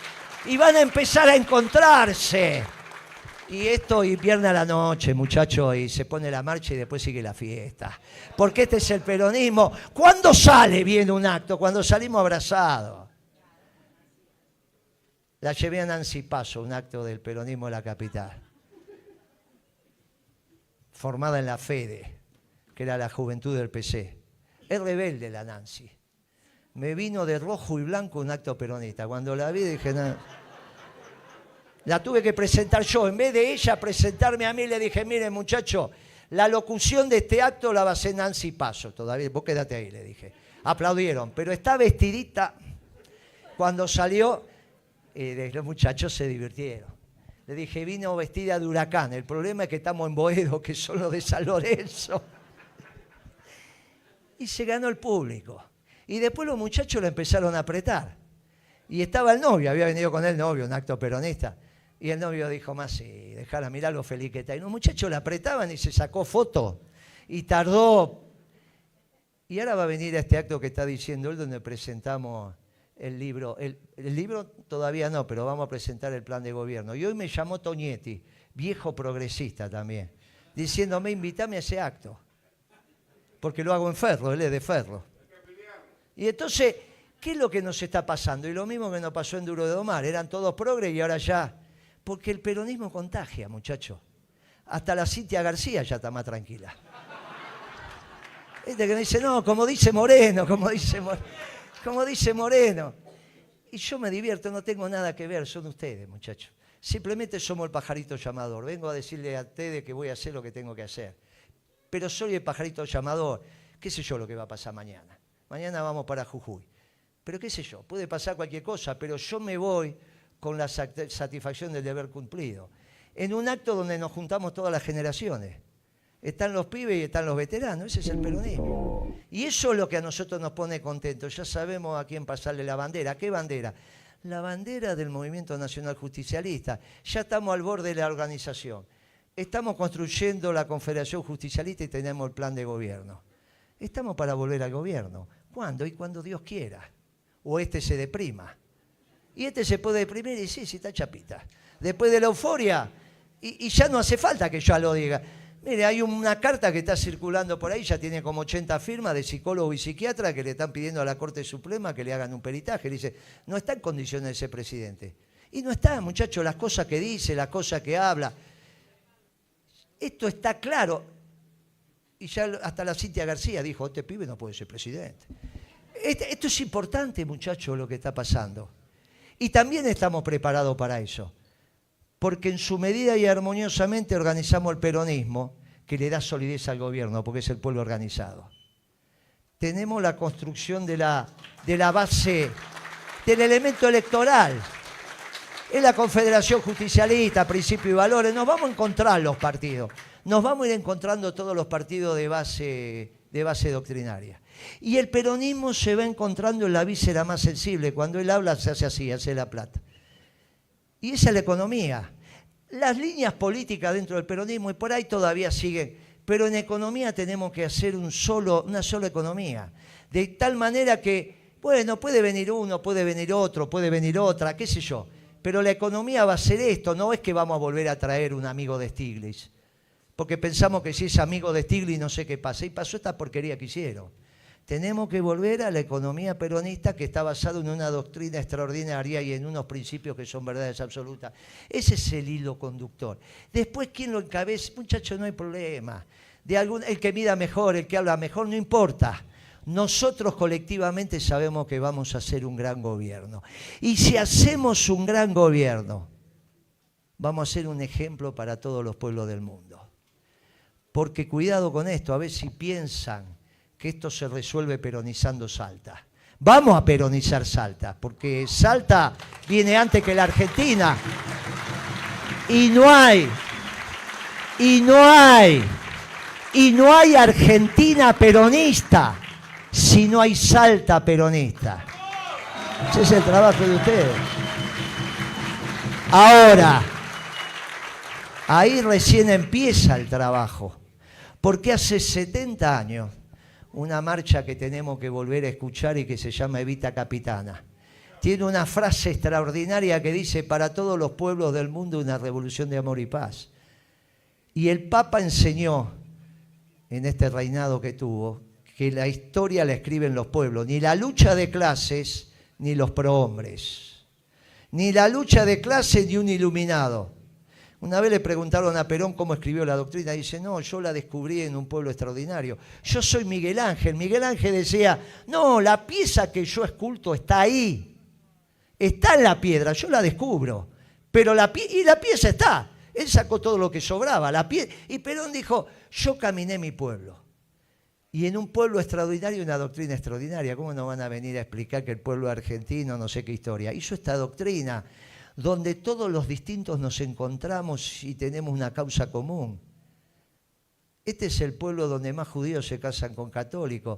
Y van a empezar a encontrarse. Y esto y viernes a la noche, muchachos, y se pone la marcha y después sigue la fiesta. Porque este es el peronismo. ¿Cuándo sale bien un acto? Cuando salimos abrazados. La llevé a Nancy Paso, un acto del peronismo de la capital. Formada en la FEDE, que era la juventud del PC. Es rebelde la Nancy. Me vino de rojo y blanco un acto peronista. Cuando la vi dije, no. La tuve que presentar yo. En vez de ella presentarme a mí, le dije, mire muchacho, la locución de este acto la va a hacer Nancy Paso. Todavía, vos quédate ahí, le dije. Aplaudieron, pero está vestidita. Cuando salió, los muchachos se divirtieron. Le dije, vino vestida de huracán. El problema es que estamos en Boedo, que son los de San Lorenzo. Y se ganó el público. Y después los muchachos lo empezaron a apretar. Y estaba el novio, había venido con el novio, un acto peronista. Y el novio dijo, más sí, dejala, mirá lo feliz que está. Y los muchachos la apretaban y se sacó foto. Y tardó. Y ahora va a venir a este acto que está diciendo él, donde presentamos el libro. El libro todavía no, pero vamos a presentar el plan de gobierno. Y hoy me llamó Toñetti, viejo progresista también, diciéndome, invítame a ese acto. Porque lo hago en Ferro, él es de Ferro. Y entonces, ¿qué es lo que nos está pasando? Y lo mismo que nos pasó en Duro de Domar. Eran todos progres y ahora ya. Porque el peronismo contagia, muchachos. Hasta la Cintia García ya está más tranquila. Este que me dice, no, como dice Moreno. Y yo me divierto, no tengo nada que ver, son ustedes, muchachos. Simplemente somos el pajarito llamador. Vengo a decirle a ustedes que voy a hacer lo que tengo que hacer. Pero soy el pajarito llamador. ¿Qué sé yo lo que va a pasar mañana? Mañana vamos para Jujuy. Pero qué sé yo, puede pasar cualquier cosa, pero yo me voy con la satisfacción del deber cumplido. En un acto donde nos juntamos todas las generaciones. Están los pibes y están los veteranos, ese es el peronismo. Y eso es lo que a nosotros nos pone contentos. Ya sabemos a quién pasarle la bandera. ¿Qué bandera? La bandera del Movimiento Nacional Justicialista. Ya estamos al borde de la organización. Estamos construyendo la Confederación Justicialista y tenemos el plan de gobierno. Estamos para volver al gobierno. ¿Cuándo? Y cuando Dios quiera. O este se deprima. Y este se puede deprimir y sí, está chapita. Después de la euforia, y ya no hace falta que yo lo diga. Mire, hay una carta que está circulando por ahí, ya tiene como 80 firmas de psicólogos y psiquiatras que le están pidiendo a la Corte Suprema que le hagan un peritaje. Le dice, no está en condiciones de ser presidente. Y no está, muchachos, las cosas que dice, las cosas que habla. Esto está claro. Y ya hasta la Cintia García dijo, este pibe no puede ser presidente. Esto es importante, muchachos, lo que está pasando. Y también estamos preparados para eso. Porque en su medida y armoniosamente organizamos el peronismo, que le da solidez al gobierno, porque es el pueblo organizado. Tenemos la construcción de la base, del elemento electoral. Es la Confederación Justicialista, Principios y Valores. Nos vamos a encontrar los partidos. Nos vamos a ir encontrando todos los partidos de base doctrinaria. Y el peronismo se va encontrando en la víscera más sensible. Cuando él habla se hace así, hace la plata. Y esa es la economía. Las líneas políticas dentro del peronismo, y por ahí todavía siguen Pero en economía tenemos que hacer una sola economía. De tal manera que, bueno, puede venir uno, puede venir otro, puede venir otra, qué sé yo. Pero la economía va a ser esto, no es que vamos a volver a traer un amigo de Stiglitz. Porque pensamos que si es amigo de Stiglitz no sé qué pasa. Y pasó esta porquería que hicieron. Tenemos que volver a la economía peronista que está basada en una doctrina extraordinaria y en unos principios que son verdades absolutas. Ese es el hilo conductor. Después, ¿quién lo encabeza? Muchachos, no hay problema. El que mida mejor, el que habla mejor, no importa. Nosotros colectivamente sabemos que vamos a hacer un gran gobierno. Y si hacemos un gran gobierno, vamos a ser un ejemplo para todos los pueblos del mundo. Porque cuidado con esto, a ver si piensan que esto se resuelve peronizando Salta. Vamos a peronizar Salta, porque Salta viene antes que la Argentina. Y no hay Argentina peronista si no hay Salta peronista. Ese es el trabajo de ustedes. Ahora, ahí recién empieza el trabajo, porque hace 70 años una marcha que tenemos que volver a escuchar y que se llama Evita Capitana. Tiene una frase extraordinaria que dice: para todos los pueblos del mundo una revolución de amor y paz. Y el Papa enseñó en este reinado que tuvo que la historia la escriben los pueblos, ni la lucha de clases ni los prohombres, ni la lucha de clases ni un iluminado. Una vez le preguntaron a Perón cómo escribió la doctrina y dice: no, yo la descubrí en un pueblo extraordinario. Yo soy Miguel Ángel. Miguel Ángel decía: no, la pieza que yo esculto está ahí. Está en la piedra, yo la descubro. Pero la pieza está. Él sacó todo lo que sobraba. Y Perón dijo: yo caminé mi pueblo. Y en un pueblo extraordinario una doctrina extraordinaria. ¿Cómo nos van a venir a explicar que el pueblo argentino no sé qué historia? Hizo esta doctrina donde todos los distintos nos encontramos y tenemos una causa común. Este es el pueblo donde más judíos se casan con católicos.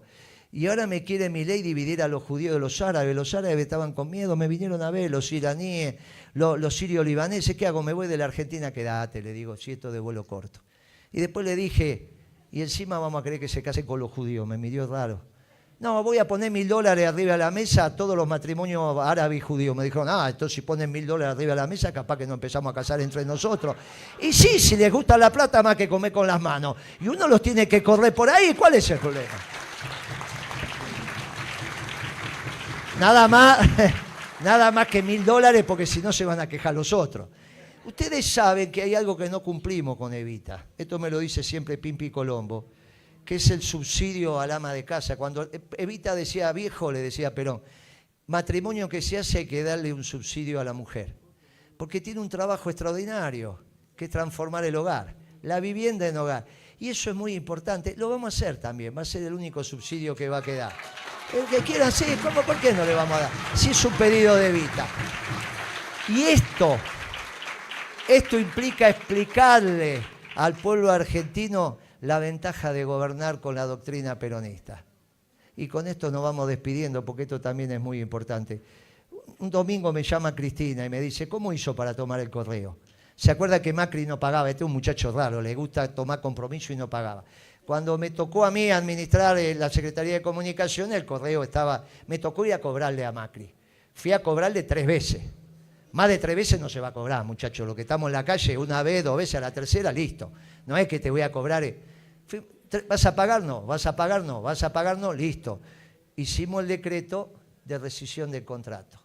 Y ahora me quiere Milei dividir a los judíos de los árabes. Los árabes estaban con miedo, me vinieron a ver, los iraníes, los sirio-libaneses. ¿Qué hago? Me voy de la Argentina, quédate, le digo, si esto de vuelo corto. Y después le dije, y encima vamos a creer que se casen con los judíos. Me miró raro. No, voy a poner $1000 arriba de la mesa a todos los matrimonios árabes y judíos. Me dijeron: entonces si ponen $1000 arriba de la mesa, capaz que nos empezamos a casar entre nosotros. Y sí, si les gusta la plata, más que comer con las manos. Y uno los tiene que correr por ahí. ¿Cuál es el problema? Nada más que $1000, porque si no se van a quejar los otros. Ustedes saben que hay algo que no cumplimos con Evita. Esto me lo dice siempre Pimpi Colombo, que es el subsidio al ama de casa. Cuando Evita decía viejo, le decía Perón: matrimonio que se hace hay que darle un subsidio a la mujer, porque tiene un trabajo extraordinario, que es transformar el hogar, la vivienda en hogar. Y eso es muy importante. Lo vamos a hacer también, va a ser el único subsidio que va a quedar. El que quiera, sí, ¿por qué no le vamos a dar? Si es un pedido de Evita. Y esto implica explicarle al pueblo argentino la ventaja de gobernar con la doctrina peronista. Y con esto nos vamos despidiendo, porque esto también es muy importante. Un domingo me llama Cristina y me dice: ¿cómo hizo para tomar el correo? ¿Se acuerda que Macri no pagaba? Este es un muchacho raro, le gusta tomar compromiso y no pagaba. Cuando me tocó a mí administrar la Secretaría de Comunicación, el correo me tocó ir a cobrarle a Macri. Fui a cobrarle 3 veces. Más de 3 veces no se va a cobrar, muchachos. Lo que estamos en la calle, 1 vez, 2 veces, a la tercera, listo. No es que te voy a cobrar. ¿Vas a pagar? No. ¿Vas a pagar? No. ¿Vas a pagar? No. Listo. Hicimos el decreto de rescisión del contrato.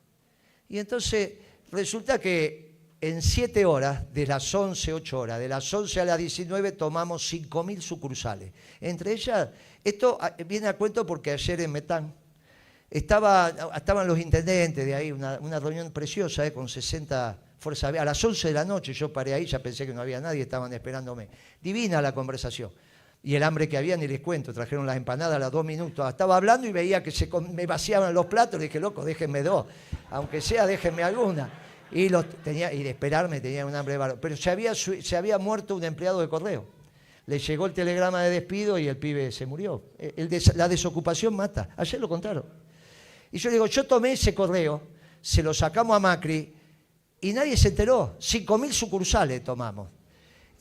Y entonces resulta que en 7 horas, de las 11, 8 horas, de las 11 a las 19 tomamos 5000 sucursales. Entre ellas, esto viene a cuento porque ayer en Metán estaban los intendentes de ahí, una reunión preciosa con 60 fuerzas. A las 11 de la noche yo paré ahí, ya pensé que no había nadie, estaban esperándome. Divina la conversación. Y el hambre que había, ni les cuento, trajeron las empanadas a los 2 minutos. Estaba hablando y veía que me vaciaban los platos. Le dije: loco, déjenme 2, aunque sea, déjenme alguna. Y de esperarme tenía un hambre bárbaro. Pero se había muerto un empleado de correo. Le llegó el telegrama de despido y el pibe se murió. La desocupación mata. Ayer lo contaron. Y yo digo: yo tomé ese correo, se lo sacamos a Macri y nadie se enteró. 5000 sucursales tomamos.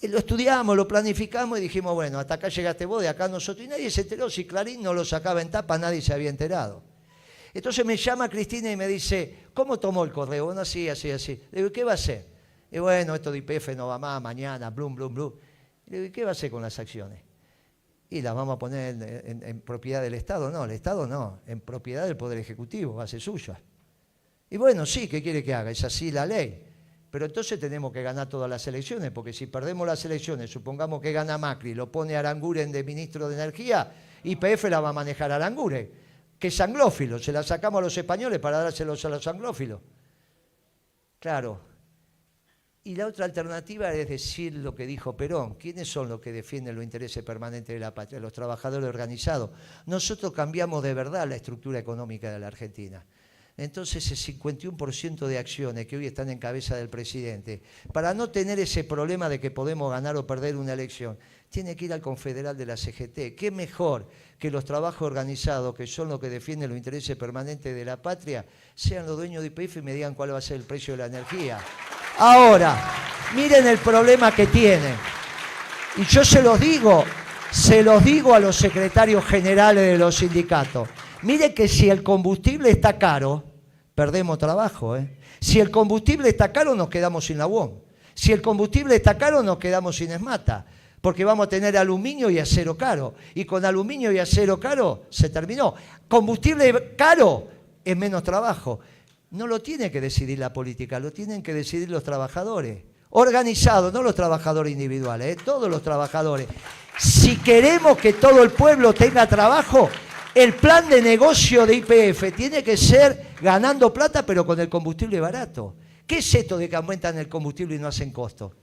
Lo estudiamos, lo planificamos y dijimos, bueno, hasta acá llegaste vos, de acá nosotros. Y nadie se enteró. Si Clarín no lo sacaba en tapa, nadie se había enterado. Entonces me llama Cristina y me dice, ¿cómo tomó el correo? Bueno, así. Le digo, ¿qué va a hacer? Y bueno, esto de YPF no va más, mañana, blum. Le digo, ¿y qué va a hacer con las acciones? Y las vamos a poner en propiedad del Estado. No, el Estado no, en propiedad del Poder Ejecutivo, va a ser suya. Y bueno, sí, ¿qué quiere que haga? Es así la ley. Pero entonces tenemos que ganar todas las elecciones, porque si perdemos las elecciones, supongamos que gana Macri, lo pone a Aranguren de ministro de Energía, YPF la va a manejar Aranguren, que es anglófilo, se la sacamos a los españoles para dárselos a los anglófilos. Claro. Y la otra alternativa es decir lo que dijo Perón. ¿Quiénes son los que defienden los intereses permanentes de la patria? Los trabajadores organizados. Nosotros cambiamos de verdad la estructura económica de la Argentina. Entonces, el 51% de acciones que hoy están en cabeza del presidente, para no tener ese problema de que podemos ganar o perder una elección, tiene que ir al confederal de la CGT. ¿Qué mejor que los trabajos organizados, que son los que defienden los intereses permanentes de la patria, sean los dueños de YPF y me digan cuál va a ser el precio de la energía? Ahora, miren el problema que tienen. Y yo se los digo a los secretarios generales de los sindicatos. Miren que si el combustible está caro, perdemos trabajo. Si el combustible está caro, nos quedamos sin la UOM. Si el combustible está caro, nos quedamos sin ESMATA. Porque vamos a tener aluminio y acero caro. Y con aluminio y acero caro se terminó. Combustible caro es menos trabajo. No lo tiene que decidir la política, lo tienen que decidir los trabajadores. Organizados, no los trabajadores individuales, todos los trabajadores. Si queremos que todo el pueblo tenga trabajo, el plan de negocio de YPF tiene que ser ganando plata, pero con el combustible barato. ¿Qué es esto de que aumentan el combustible y no hacen costo?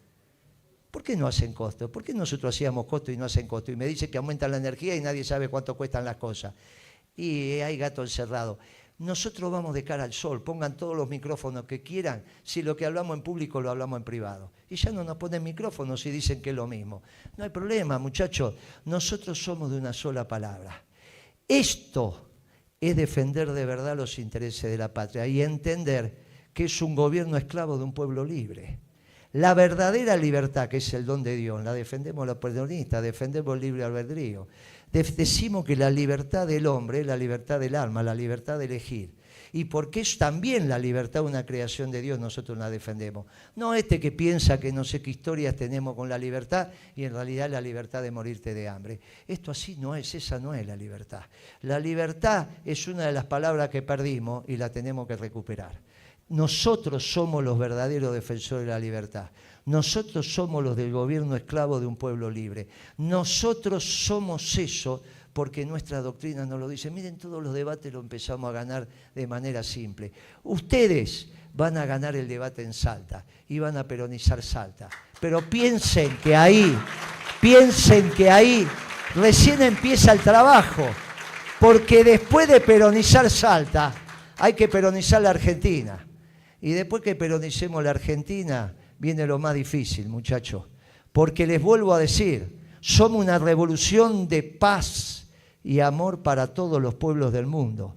¿Por qué no hacen costo? ¿Por qué nosotros hacíamos costo y no hacen costo? Y me dice que aumentan la energía y nadie sabe cuánto cuestan las cosas. Y hay gato encerrado. Nosotros vamos de cara al sol, pongan todos los micrófonos que quieran, si lo que hablamos en público lo hablamos en privado. Y ya no nos ponen micrófonos y dicen que es lo mismo. No hay problema, muchachos, nosotros somos de una sola palabra. Esto es defender de verdad los intereses de la patria y entender que es un gobierno esclavo de un pueblo libre. La verdadera libertad, que es el don de Dios, la defendemos los peronistas, defendemos el libre albedrío. Decimos que la libertad del hombre es la libertad del alma, la libertad de elegir. Y porque es también la libertad una creación de Dios, nosotros la defendemos. No este que piensa que no sé qué historias tenemos con la libertad y en realidad la libertad de morirte de hambre. Esto así no es, esa no es la libertad. La libertad es una de las palabras que perdimos y la tenemos que recuperar. Nosotros somos los verdaderos defensores de la libertad. Nosotros somos los del gobierno esclavo de un pueblo libre. Nosotros somos eso porque nuestra doctrina nos lo dice. Miren, todos los debates lo empezamos a ganar de manera simple. Ustedes van a ganar el debate en Salta y van a peronizar Salta. Pero piensen que ahí recién empieza el trabajo. Porque después de peronizar Salta, hay que peronizar la Argentina. Y después que peronicemos la Argentina, viene lo más difícil, muchachos. Porque les vuelvo a decir, somos una revolución de paz y amor para todos los pueblos del mundo.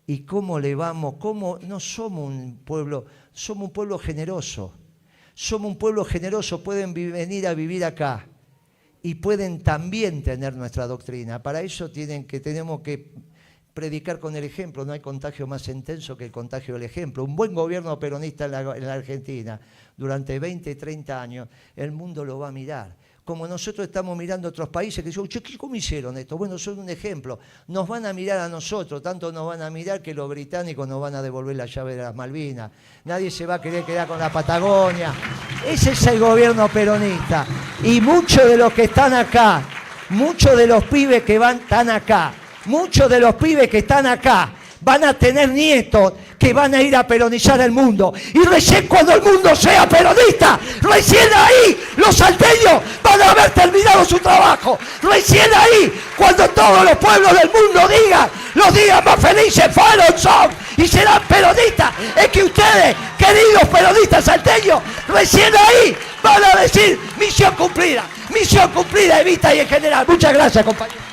¿Y cómo le vamos? ¿Cómo? No somos un pueblo generoso. Somos un pueblo generoso, pueden venir a vivir acá. Y pueden también tener nuestra doctrina. Para eso tenemos que predicar con el ejemplo. No hay contagio más intenso que el contagio del ejemplo. Un buen gobierno peronista en la Argentina durante 20, 30 años, el mundo lo va a mirar. Como nosotros estamos mirando a otros países que dicen, che, ¿cómo hicieron esto? Bueno, son un ejemplo. Nos van a mirar a nosotros, tanto nos van a mirar que los británicos nos van a devolver la llave de las Malvinas. Nadie se va a querer quedar con la Patagonia. Ese es el gobierno peronista. Y muchos de los que están acá, muchos de los pibes que están acá, muchos de los pibes que están acá van a tener nietos que van a ir a peronizar el mundo. Y recién cuando el mundo sea peronista, recién ahí los salteños van a haber terminado su trabajo. Recién ahí, cuando todos los pueblos del mundo digan, los días más felices fueron, son y serán peronistas, es que ustedes, queridos peronistas salteños, recién ahí van a decir misión cumplida, Evita y en general. Muchas gracias, compañeros.